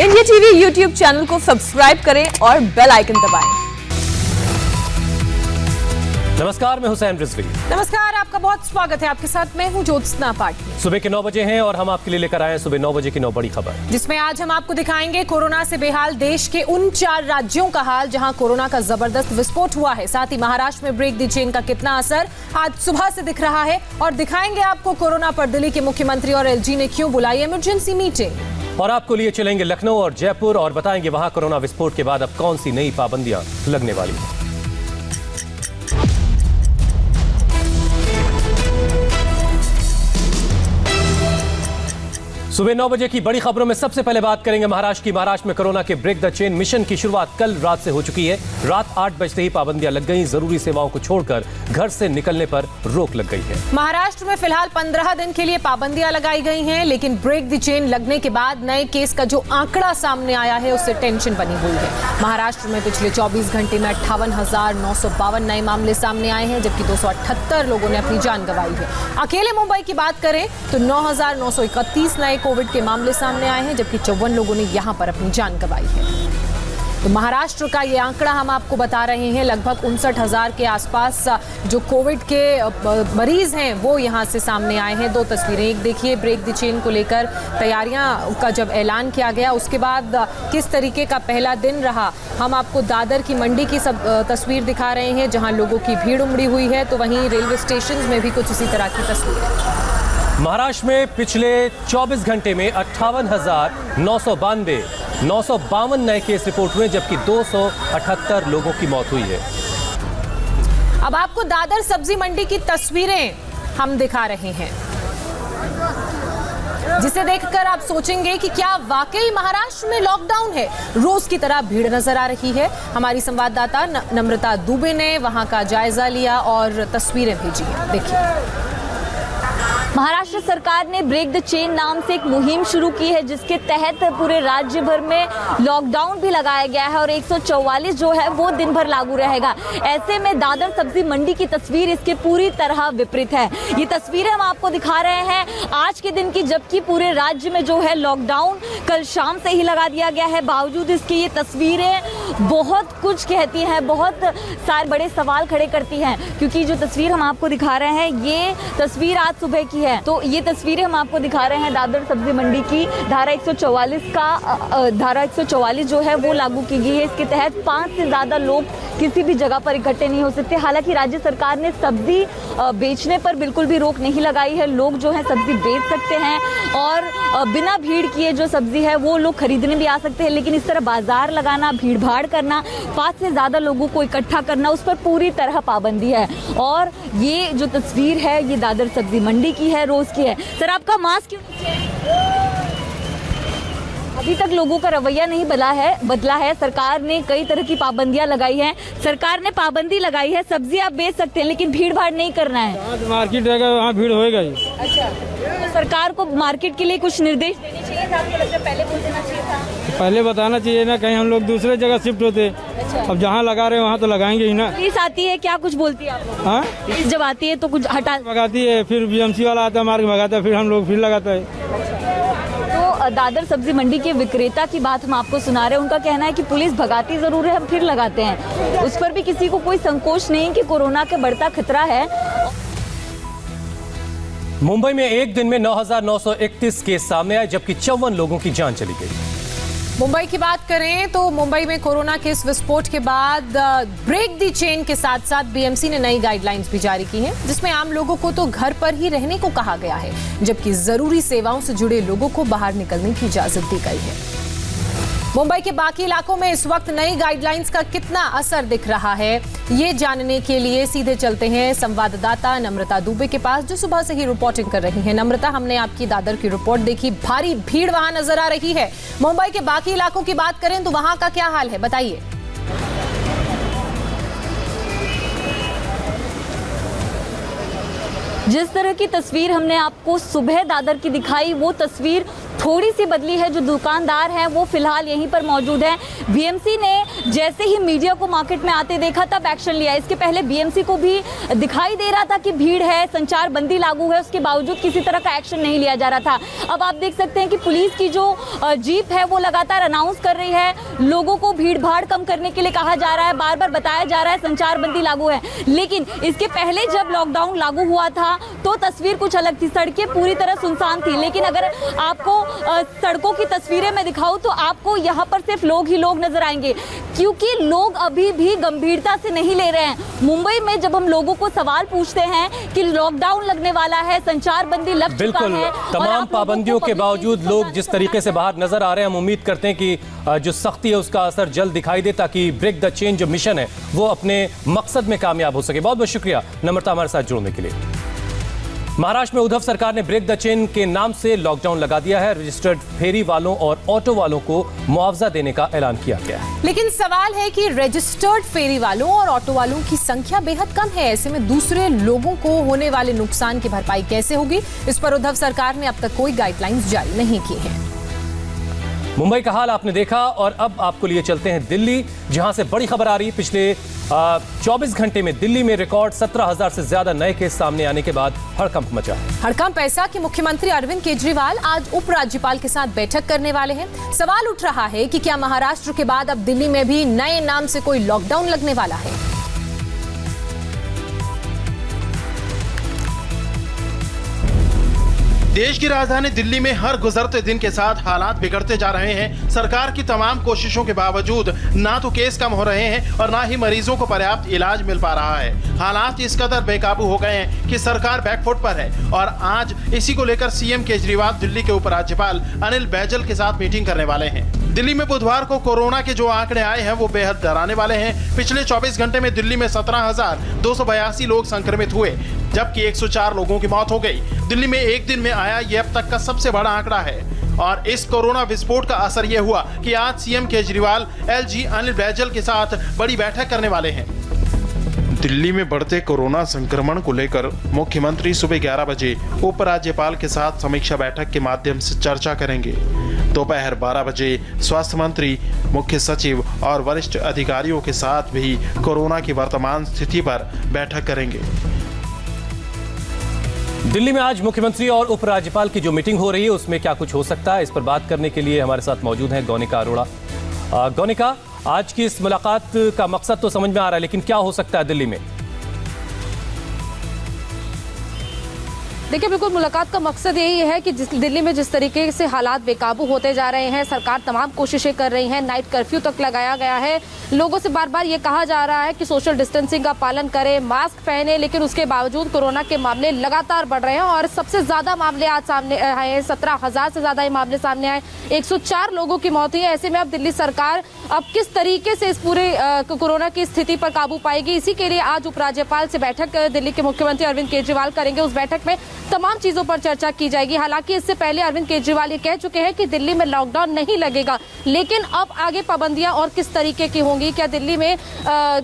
India TV YouTube channel को subscribe करें और बेल आइकन दबाएं। नमस्कार, मैं हुसैन रिजवी। नमस्कार, आपका बहुत स्वागत है। आपके साथ मैं हूं ज्योत्सना पाटिल। सुबह के 9 बजे हैं और हम आपके लिए लेकर आए हैं सुबह 9 बजे की 9 बड़ी खबर, जिसमें आज हम आपको दिखाएंगे कोरोना से बेहाल देश के उन 4 राज्यों का हाल जहां कोरोना का जबरदस्त विस्फोट हुआ है। साथ ही महाराष्ट्र में ब्रेक द चेन का कितना असर आज सुबह से दिख रहा है और दिखाएंगे आपको कोरोना पर दिल्ली के मुख्यमंत्री और एलजी ने क्यों बुलाई इमरजेंसी मीटिंग। और आपको लिए चलेंगे लखनऊ और जयपुर और बताएंगे वहां कोरोना विस्फोट के बाद अब कौन सी नई पाबंदियां लगने वाली हैं। सुबह 9 बजे की बड़ी खबरों में सबसे पहले बात करेंगे महाराष्ट्र में कोरोना के ब्रेक द चेन मिशन की शुरुआत कल रात से हो चुकी है। रात 8 बजते ही पाबंदियां लग गई। जरूरी सेवाओं को छोड़कर घर से निकलने पर रोक लग गई है। महाराष्ट्र में फिलहाल 15 दिन के लिए पाबंदियां लगाई गई हैं, लेकिन ब्रेक द चेन लगने के बाद नए केस का जो आंकड़ा सामने आया है उससे टेंशन बनी हुई है। महाराष्ट्र में पिछले 24 घंटे में 58,952 नए मामले सामने आए हैं, जबकि 278 लोगों ने अपनी जान गंवाई है। अकेले मुंबई की बात करें तो 9,931 नए कोविड के मामले सामने आए हैं, जबकि 54 लोगों ने यहां पर अपनी जान गंवाई है। तो महाराष्ट्र का ये आंकड़ा हम आपको बता रहे हैं, लगभग 59,000 के आसपास जो कोविड के मरीज हैं वो यहां से सामने आए हैं। 2 तस्वीरें, एक देखिए ब्रेक द चेन को लेकर तैयारियां का जब ऐलान किया गया उसके बाद किस तरीके का पहला दिन रहा। हम आपको दादर की मंडी की तस्वीर दिखा रहे हैं जहां लोगों की भीड़ उमड़ी हुई है, तो वहीं रेलवे स्टेशन में भी कुछ इसी तरह की तस्वीर है। महाराष्ट्र में पिछले 24 घंटे में 58,952 नए केस रिपोर्ट हुए, जबकि 278 लोगों की मौत हुई है। अब आपको दादर सब्जी मंडी की तस्वीरें हम दिखा रहे हैं, जिसे देखकर आप सोचेंगे कि क्या वाकई महाराष्ट्र में लॉकडाउन है। रोज की तरह भीड़ नजर आ रही है। हमारी संवाददाता नम्रता दुबे ने वहां का जायजा लिया और तस्वीरें भेजी हैं, देखिए। महाराष्ट्र सरकार ने ब्रेक द चेन नाम से एक मुहिम शुरू की है, जिसके तहत पूरे राज्य भर में लॉकडाउन भी लगाया गया है और 144 जो है वो दिन भर लागू रहेगा। ऐसे में दादर सब्जी मंडी की तस्वीर इसके पूरी तरह विपरीत है। ये तस्वीरें हम आपको दिखा रहे हैं आज के दिन की, जबकि पूरे राज्य में जो है लॉकडाउन कल शाम से ही लगा दिया गया है। बावजूद इसके ये तस्वीरें बहुत कुछ कहती हैं, बहुत सारे बड़े सवाल खड़े करती हैं, क्योंकि जो तस्वीर हम आपको दिखा रहे हैं ये तस्वीर आज सुबह की है। तो ये तस्वीरें हम आपको दिखा रहे हैं दादर सब्जी मंडी की। धारा 144 जो है वो लागू की गई है। इसके तहत 5 से ज्यादा लोग किसी भी जगह पर इकट्ठे नहीं हो सकते। हालांकि राज्य सरकार ने सब्जी बेचने पर बिल्कुल भी रोक नहीं लगाई है। लोग जो है सब्जी बेच सकते हैं और बिना भीड़ किए जो सब्जी है वो लोग खरीदने भी आ सकते हैं, लेकिन इस तरह बाजार लगाना, भीड़ भाड़ करना, 5 से ज्यादा लोगों को इकट्ठा करना, उस पर पूरी तरह पाबंदी है। और ये जो तस्वीर है ये दादर सब्जी मंडी की है, रोज की है। सर, आपका मास्क क्यों नीचे है? अभी तक लोगों का रवैया नहीं बदला है। सरकार ने कई तरह की पाबंदियां लगाई हैं। सरकार ने पाबंदी लगाई है, सब्जी आप बेच सकते हैं लेकिन भीड़ भाड़ नहीं करना है। मार्केट रहेगा वहाँ भीड़ होएगा ही। अच्छा, तो सरकार को मार्केट के लिए कुछ निर्देश देने चाहिए था, आपको लगता है पहले बोल देना चाहिए था? पहले बताना चाहिए ना, कहीं हम लोग दूसरे जगह शिफ्ट होते। अच्छा। अब जहाँ लगा रहे हैं वहाँ तो लगाएंगे ही ना। पुलिस आती है, क्या कुछ बोलती है आप लोग? हाँ, पुलिस जब आती है तो कुछ हटा भगाती है, फिर बीएमसी वाला आता है, मार्ग भगाता है, फिर हम लोग फिर लगाता है। तो दादर सब्जी मंडी के विक्रेता की बात हम आपको सुना रहे हैं। उनका कहना है कि पुलिस भगाती जरूर है, हम फिर लगाते हैं। उस पर भी किसी को कोई संकोच नहीं कि कोरोना का बढ़ता खतरा है। मुंबई में एक दिन में 9,931 केस सामने आए, जबकि 54 लोगों की जान चली गई। मुंबई की बात करें तो मुंबई में कोरोना के इस विस्फोट के बाद ब्रेक द चेन के साथ साथ बीएमसी ने नई गाइडलाइंस भी जारी की हैं, जिसमें आम लोगों को तो घर पर ही रहने को कहा गया है, जबकि जरूरी सेवाओं से जुड़े लोगों को बाहर निकलने की इजाजत दी गई है। मुंबई के बाकी इलाकों में इस वक्त नई गाइडलाइंस का कितना असर दिख रहा है, ये जानने के लिए सीधे चलते हैं संवाददाता नम्रता दुबे के पास, जो सुबह से ही रिपोर्टिंग कर रही हैं। नम्रता, हमने आपकी दादर की रिपोर्ट देखी, भारी भीड़ वहां नजर आ रही है। मुंबई के बाकी इलाकों की बात करें तो वहां का क्या हाल है, बताइए। जिस तरह की तस्वीर हमने आपको सुबह दादर की दिखाई, वो तस्वीर थोड़ी सी बदली है। जो दुकानदार हैं वो फिलहाल यहीं पर मौजूद हैं। बीएमसी ने जैसे ही मीडिया को मार्केट में आते देखा तब एक्शन लिया। इसके पहले बीएमसी को भी दिखाई दे रहा था कि भीड़ है, संचार बंदी लागू है, उसके बावजूद किसी तरह का एक्शन नहीं लिया जा रहा था। अब आप देख सकते हैं कि पुलिस की जो जीप है वो लगातार अनाउंस कर रही है, लोगों को भीड़ भाड़ कम करने के लिए कहा जा रहा है, बार बार बताया जा रहा है संचार बंदी लागू है। लेकिन इसके पहले जब लॉकडाउन लागू हुआ था तो तस्वीर कुछ अलग थी, सड़कें पूरी तरह सुनसान थी। लेकिन अगर आपको सड़कों की तस्वीरें मैं दिखाऊं तो आपको यहाँ पर सिर्फ लोग ही लोग नजर आएंगे, क्योंकि लोग अभी भी गंभीरता से नहीं ले रहे हैं। मुंबई में जब हम लोगों को सवाल पूछते हैं कि लॉकडाउन लगने वाला है, संचार बंदी लग चुका है, तमाम पाबंदियों के बावजूद लोग जिस तरीके से बाहर नजर आ रहे हैं, हम उम्मीद करते हैं कि जो सख्ती है उसका असर जल्द दिखाई दे, ताकि ब्रेक द चेन जो मिशन है वो अपने मकसद में कामयाब हो सके। बहुत बहुत शुक्रिया नम्रता हमारे साथ जुड़ने के लिए। महाराष्ट्र में उद्धव सरकार ने ब्रेक द चेन के नाम से लॉकडाउन लगा दिया है। रजिस्टर्ड फेरी वालों और ऑटो वालों को मुआवजा देने का ऐलान किया गया है। लेकिन सवाल है कि रजिस्टर्ड फेरी वालों और ऑटो वालों की संख्या बेहद कम है। ऐसे में दूसरे लोगों को होने वाले नुकसान की भरपाई कैसे होगी, इस पर उद्धव सरकार ने अब तक कोई गाइडलाइंस जारी नहीं की है। मुंबई का हाल आपने देखा और अब आपको लिए चलते हैं दिल्ली, जहां से बड़ी खबर आ रही है। पिछले 24 घंटे में दिल्ली में रिकॉर्ड 17,000 से ज्यादा नए केस सामने आने के बाद हड़कंप मचा। हड़कंप ऐसा कि मुख्यमंत्री अरविंद केजरीवाल आज उपराज्यपाल के साथ बैठक करने वाले हैं। सवाल उठ रहा है कि क्या महाराष्ट्र के बाद अब दिल्ली में भी नए नाम से कोई लॉकडाउन लगने वाला है। देश की राजधानी दिल्ली में हर गुजरते दिन के साथ हालात बिगड़ते जा रहे हैं। सरकार की तमाम कोशिशों के बावजूद ना तो केस कम हो रहे हैं और ना ही मरीजों को पर्याप्त इलाज मिल पा रहा है। हालात इस कदर बेकाबू हो गए हैं कि सरकार बैकफुट पर है और आज इसी को लेकर सीएम केजरीवाल दिल्ली के उपराज्यपाल अनिल बैजल के साथ मीटिंग करने वाले हैं। दिल्ली में बुधवार को कोरोना के जो आंकड़े आए हैं वो बेहद डराने वाले हैं। पिछले 24 घंटे में दिल्ली में 17,282 लोग संक्रमित हुए, जबकि 104 लोगों की मौत हो गई। दिल्ली में एक दिन में आया ये अब तक का सबसे बड़ा आंकड़ा है। और इस कोरोना विस्फोट का असर ये हुआ कि आज सीएम केजरीवाल एलजी अनिल बैजल के साथ बड़ी बैठक करने वाले हैं। दिल्ली में बढ़ते कोरोना संक्रमण को लेकर मुख्यमंत्री सुबह 11 बजे उपराज्यपाल के साथ समीक्षा बैठक के माध्यम से चर्चा करेंगे। दोपहर 12 बजे स्वास्थ्य मंत्री, मुख्य सचिव और वरिष्ठ अधिकारियों के साथ भी कोरोना की वर्तमान स्थिति पर बैठक करेंगे। दिल्ली में आज मुख्यमंत्री और उपराज्यपाल की जो मीटिंग हो रही है उसमें क्या कुछ हो सकता है, इस पर बात करने के लिए हमारे साथ मौजूद हैं गौनिका अरोड़ा। गौनिका, आज की इस मुलाकात का मकसद तो समझ में आ रहा है, लेकिन क्या हो सकता है दिल्ली में? देखिए, बिल्कुल मुलाकात का मकसद यही है कि दिल्ली में जिस तरीके से हालात बेकाबू होते जा रहे हैं, सरकार तमाम कोशिशें कर रही है, नाइट कर्फ्यू तक लगाया गया है, लोगों से बार बार ये कहा जा रहा है कि सोशल डिस्टेंसिंग का पालन करें, मास्क पहने, लेकिन उसके बावजूद कोरोना के मामले लगातार बढ़ रहे हैं और सबसे ज्यादा मामले आज सामने आए हैं। 17,000 से ज्यादा ये मामले सामने आए, 104 लोगों की मौत हुई है। ऐसे में अब दिल्ली सरकार अब किस तरीके से इस पूरे कोरोना की स्थिति पर काबू पाएगी, इसी के लिए आज उपराज्यपाल से बैठक दिल्ली के मुख्यमंत्री अरविंद केजरीवाल करेंगे। उस बैठक में तमाम चीजों पर चर्चा की जाएगी। हालांकि इससे पहले अरविंद केजरीवाल ये कह चुके हैं कि दिल्ली में लॉकडाउन नहीं लगेगा, लेकिन अब आगे पाबंदियां और किस तरीके की होंगी, क्या दिल्ली में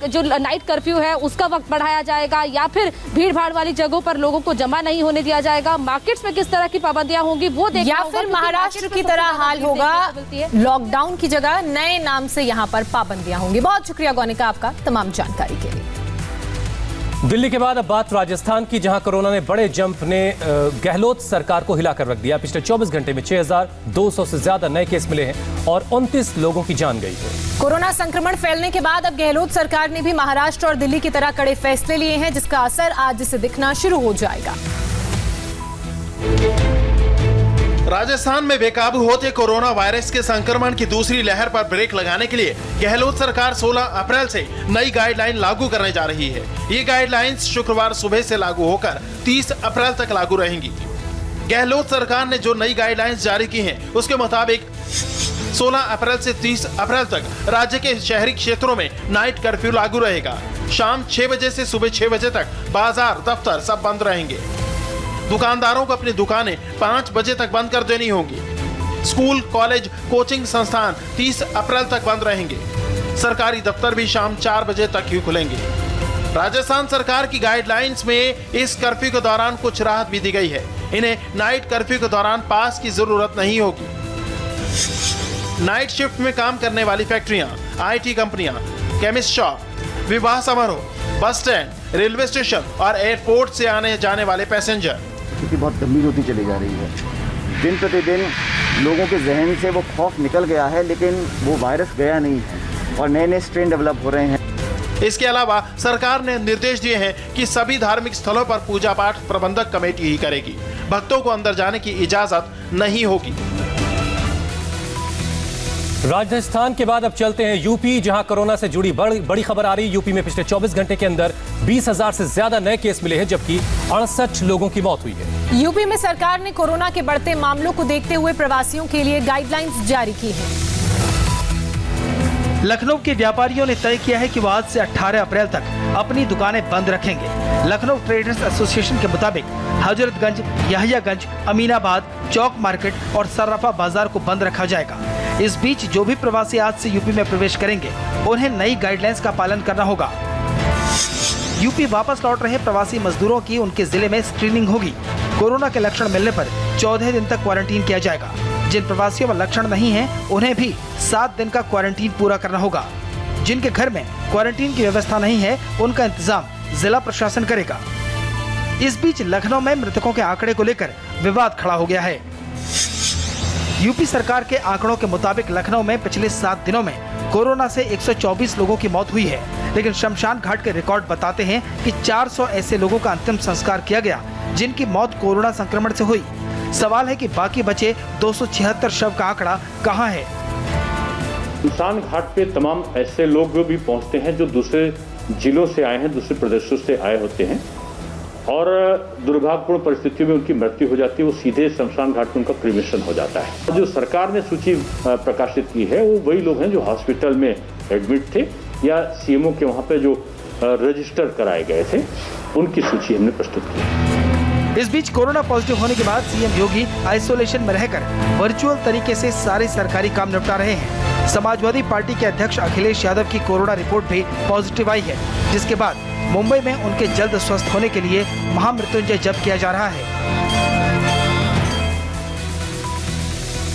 जो नाइट कर्फ्यू है उसका वक्त बढ़ाया जाएगा या फिर भीड़ भाड़ वाली जगहों पर लोगों को जमा नहीं होने दिया जाएगा, मार्केट्स में किस तरह की पाबंदियां होंगी वो देखना या फिर महाराष्ट्र की तरह हाल होगा, लॉकडाउन की जगह नए नाम से यहाँ पर पाबंदियां होंगी। बहुत शुक्रिया गौनिका आपका तमाम जानकारी के लिए। दिल्ली के बाद अब बात राजस्थान की, जहां कोरोना ने बड़े जंप ने गहलोत सरकार को हिलाकर रख दिया। पिछले 24 घंटे में 6,200 से ज्यादा नए केस मिले हैं और 29 लोगों की जान गई है। कोरोना संक्रमण फैलने के बाद अब गहलोत सरकार ने भी महाराष्ट्र और दिल्ली की तरह कड़े फैसले लिए हैं, जिसका असर आज से दिखना शुरू हो जाएगा। राजस्थान में बेकाबू होते कोरोना वायरस के संक्रमण की दूसरी लहर पर ब्रेक लगाने के लिए गहलोत सरकार 16 अप्रैल से नई गाइडलाइन लागू करने जा रही है। ये गाइडलाइंस शुक्रवार सुबह से लागू होकर 30 अप्रैल तक लागू रहेंगी। गहलोत सरकार ने जो नई गाइडलाइंस जारी की हैं, उसके मुताबिक 16 अप्रैल से 30 अप्रैल तक राज्य के शहरी क्षेत्रों में नाइट कर्फ्यू लागू रहेगा। शाम 6 बजे से सुबह 6 बजे तक बाजार, दफ्तर सब बंद रहेंगे। दुकानदारों को अपनी दुकानें 5 बजे तक बंद कर देनी होंगी। स्कूल, कॉलेज, कोचिंग संस्थान 30 अप्रैल तक बंद रहेंगे। सरकारी दफ्तर भी शाम 4 बजे तक ही खुलेंगे। राजस्थान सरकार की गाइडलाइंस में इस कर्फ्यू के दौरान कुछ राहत भी दी गई है। इन्हें नाइट कर्फ्यू के दौरान पास की जरूरत नहीं होगी। नाइट शिफ्ट में काम करने वाली फैक्ट्रियां, IT कंपनियां, केमिस्ट शॉप, विवाह समारोह, बस स्टैंड, रेलवे स्टेशन और एयरपोर्ट से आने जाने वाले पैसेंजर। स्थिति बहुत गंभीर होती चली जा रही है। दिन प्रतिदिन लोगों के जहन से वो खौफ निकल गया है, लेकिन वो वायरस गया नहीं है और नए नए स्ट्रेन डेवलप हो रहे हैं। इसके अलावा सरकार ने निर्देश दिए हैं कि सभी धार्मिक स्थलों पर पूजा पाठ प्रबंधक कमेटी ही करेगी। भक्तों को अंदर जाने की इजाजत नहीं होगी। राजस्थान के बाद अब चलते हैं यूपी, जहां कोरोना से जुड़ी बड़ी खबर आ रही है। यूपी में पिछले 24 घंटे के अंदर 20,000 से ज्यादा नए केस मिले हैं, जबकि 68 लोगों की मौत हुई है। यूपी में सरकार ने कोरोना के बढ़ते मामलों को देखते हुए प्रवासियों के लिए गाइडलाइंस जारी की है। लखनऊ के व्यापारियों ने तय किया है कि वो आज से 18 अप्रैल तक अपनी दुकानें बंद रखेंगे। लखनऊ ट्रेडर्स एसोसिएशन के मुताबिक हजरतगंज, यहियागंज, अमीनाबाद, चौक मार्केट और सर्राफा बाजार को बंद रखा जाएगा। इस बीच जो भी प्रवासी आज से यूपी में प्रवेश करेंगे, उन्हें नई गाइडलाइंस का पालन करना होगा। यूपी वापस लौट रहे प्रवासी मजदूरों की उनके जिले में स्क्रीनिंग होगी। कोरोना के लक्षण मिलने पर 14 दिन तक क्वारंटीन किया जाएगा। जिन प्रवासियों में लक्षण नहीं है, उन्हें भी 7 दिन का क्वारंटीन पूरा करना होगा। जिनके घर में क्वारंटीन की व्यवस्था नहीं है, उनका इंतजाम जिला प्रशासन करेगा। इस बीच लखनऊ में मृतकों के आंकड़े को लेकर विवाद खड़ा हो गया है। यूपी सरकार के आंकड़ों के मुताबिक लखनऊ में पिछले 7 दिनों में कोरोना से 124 लोगों की मौत हुई है, लेकिन शमशान घाट के रिकॉर्ड बताते हैं कि 400 ऐसे लोगों का अंतिम संस्कार किया गया जिनकी मौत कोरोना संक्रमण से हुई। सवाल है कि बाकी बचे 276 शव का आंकड़ा कहां है। शमशान घाट पे तमाम ऐसे लोग भी पहुंचते हैं जो दूसरे जिलों से आए हैं, दूसरे प्रदेशों से आए होते हैं और दुर्भाग्यपूर्ण परिस्थितियों में उनकी मृत्यु हो जाती है। वो सीधे शमशान घाट में उनका क्रिमेशन हो जाता है। जो सरकार ने सूची प्रकाशित की है, वो वही लोग हैं जो हॉस्पिटल में एडमिट थे या सीएमओ के वहां पे जो रजिस्टर कराए गए थे, उनकी सूची हमने प्रस्तुत की। इस बीच कोरोना पॉजिटिव होने के बाद सीएम योगी आइसोलेशन में रहकर वर्चुअल तरीके से सारे सरकारी काम निपटा रहे हैं। समाजवादी पार्टी के अध्यक्ष अखिलेश यादव की कोरोना रिपोर्ट भी पॉजिटिव आई है, जिसके बाद मुंबई में उनके जल्द स्वस्थ होने के लिए महामृत्युंजय जप किया जा रहा है।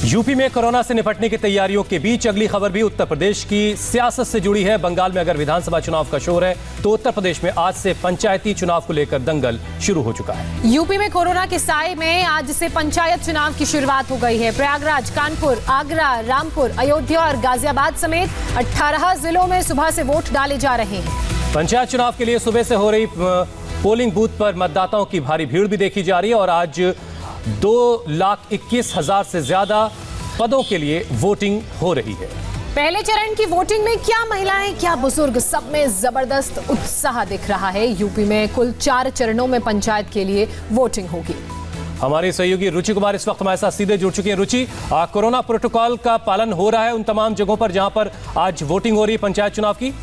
यूपी में कोरोना से निपटने की तैयारियों के बीच अगली खबर भी उत्तर प्रदेश की सियासत से जुड़ी है। बंगाल में अगर विधानसभा चुनाव का शोर है, तो उत्तर प्रदेश में आज से पंचायती चुनाव को लेकर दंगल शुरू हो चुका है। यूपी में कोरोना के साए में आज से पंचायत चुनाव की शुरुआत हो गई है। प्रयागराज, कानपुर, आगरा, रामपुर, अयोध्या और गाजियाबाद समेत 18 जिलों में सुबह से वोट डाले जा रहे हैं। पंचायत चुनाव के लिए सुबह से हो रही पोलिंग बूथ पर मतदाताओं की भारी भीड़ भी देखी जा रही है और आज 2,21,000 से ज्यादा पदों के लिए वोटिंग हो रही है। पहले चरण की वोटिंग में क्या महिलाएं, क्या बुजुर्ग, सब में जबरदस्त उत्साह दिख रहा है। यूपी में कुल 4 चरणों में पंचायत के लिए वोटिंग होगी। हमारी सहयोगी रुचि कुमार इस वक्त हमारे साथ सीधे जुड़ चुकी हैं। रुचि, कोरोना प्रोटोकॉल का पालन हो रहा है उन तमाम जगहों पर जहां पर आज वोटिंग हो रही है पंचायत चुनाव की?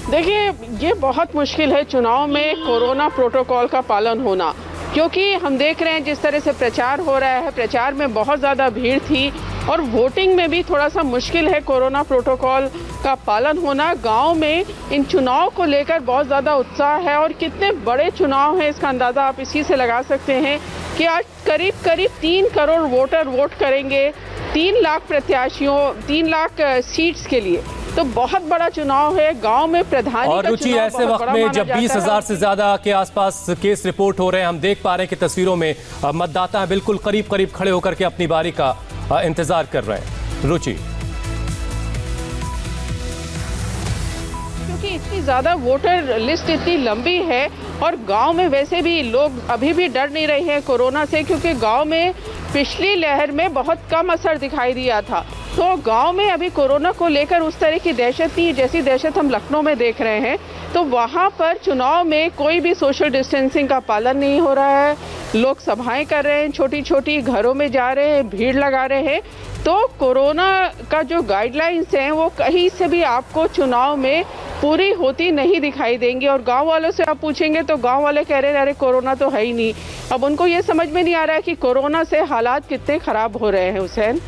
देखिए, ये बहुत मुश्किल है चुनाव में कोरोना प्रोटोकॉल का पालन होना, क्योंकि हम देख रहे हैं जिस तरह से प्रचार हो रहा है, प्रचार में बहुत ज़्यादा भीड़ थी और वोटिंग में भी थोड़ा सा मुश्किल है कोरोना प्रोटोकॉल का पालन होना। गांव में इन चुनाव को लेकर बहुत ज़्यादा उत्साह है और कितने बड़े चुनाव हैं इसका अंदाज़ा आप इसी से लगा सकते हैं कि आज करीब 3 करोड़ वोटर वोट करेंगे 3 लाख प्रत्याशियों, 3 लाख सीट्स के लिए। तो बहुत बड़ा चुनाव है। गांव में प्रधानी और रुचि, ऐसे वक्त में जब 20,000 से ज्यादा के आसपास केस रिपोर्ट हो रहे हैं, हम देख पा रहे हैं कि तस्वीरों में मतदाता बिल्कुल करीब करीब खड़े होकर के अपनी बारी का इंतजार कर रहे हैं। रुचि, क्योंकि इतनी ज्यादा वोटर लिस्ट इतनी लंबी है और गांव में वैसे भी लोग अभी भी डर नहीं रहे हैं कोरोना से, क्योंकि गांव में पिछली लहर में बहुत कम असर दिखाई दिया था। तो गांव में अभी कोरोना को लेकर उस तरह की दहशत नहीं, जैसी दहशत हम लखनऊ में देख रहे हैं। तो वहां पर चुनाव में कोई भी सोशल डिस्टेंसिंग का पालन नहीं हो रहा है। लोग सभाएं कर रहे हैं, छोटी छोटी घरों में जा रहे हैं, भीड़ लगा रहे हैं। तो कोरोना का जो गाइडलाइंस हैं वो कहीं से भी आपको चुनाव में पूरी होती नहीं दिखाई देंगी। और गांव वालों से आप पूछेंगे तो गांव वाले कह रहे हैं अरे कोरोना तो है ही नहीं। अब उनको ये समझ में नहीं आ रहा है कि कोरोना से हालात कितने खराब हो रहे हैं। हुसैन,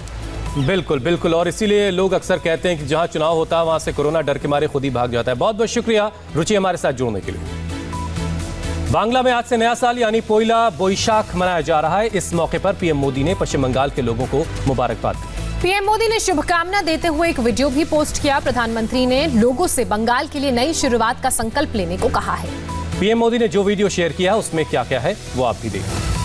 बिल्कुल बिल्कुल, और इसीलिए लोग अक्सर कहते हैं कि जहां चुनाव होता है वहां से कोरोना डर के मारे खुद ही भाग जाता है। बहुत बहुत शुक्रिया रुचि हमारे साथ जुड़ने के लिए। बांग्ला में आज से नया साल यानी पोइला बोईशाख मनाया जा रहा है। इस मौके पर पीएम मोदी ने पश्चिम बंगाल के लोगों को मुबारकबाद दी। पीएम मोदी ने शुभकामना देते हुए एक वीडियो भी पोस्ट किया। प्रधानमंत्री ने लोगों से बंगाल के लिए नई शुरुआत का संकल्प लेने को कहा है। पीएम मोदी ने जो वीडियो शेयर किया उसमें क्या क्या है वो आप भी देखिए।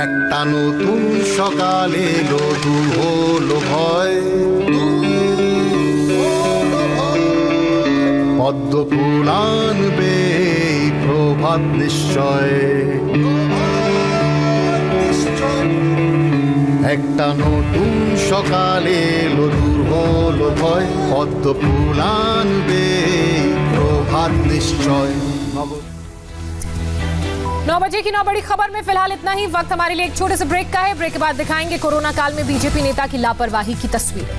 একটা নতুন সকাল এলো দূর হলো ভয় পদ্ম ফুল আনবে প্রভাত নিশ্চয় একটা নতুন সকাল এলো দূর হলো ভয় পদ্ম ফুল আনবে প্রভাত নিশ্চয়। 9 बजे की 9 बड़ी खबर में फिलहाल इतना ही। वक्त हमारे लिए एक छोटे से ब्रेक का है। ब्रेक के बाद दिखाएंगे कोरोना काल में बीजेपी नेता की लापरवाही की तस्वीरें।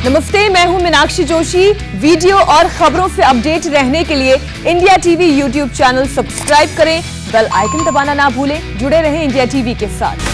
नमस्ते, मैं हूं मीनाक्षी जोशी। वीडियो और खबरों से अपडेट रहने के लिए India TV YouTube channel subscribe करें, बेल आइकन दबाना ना भूलें। जुड़े रहें इंडिया टीवी के साथ।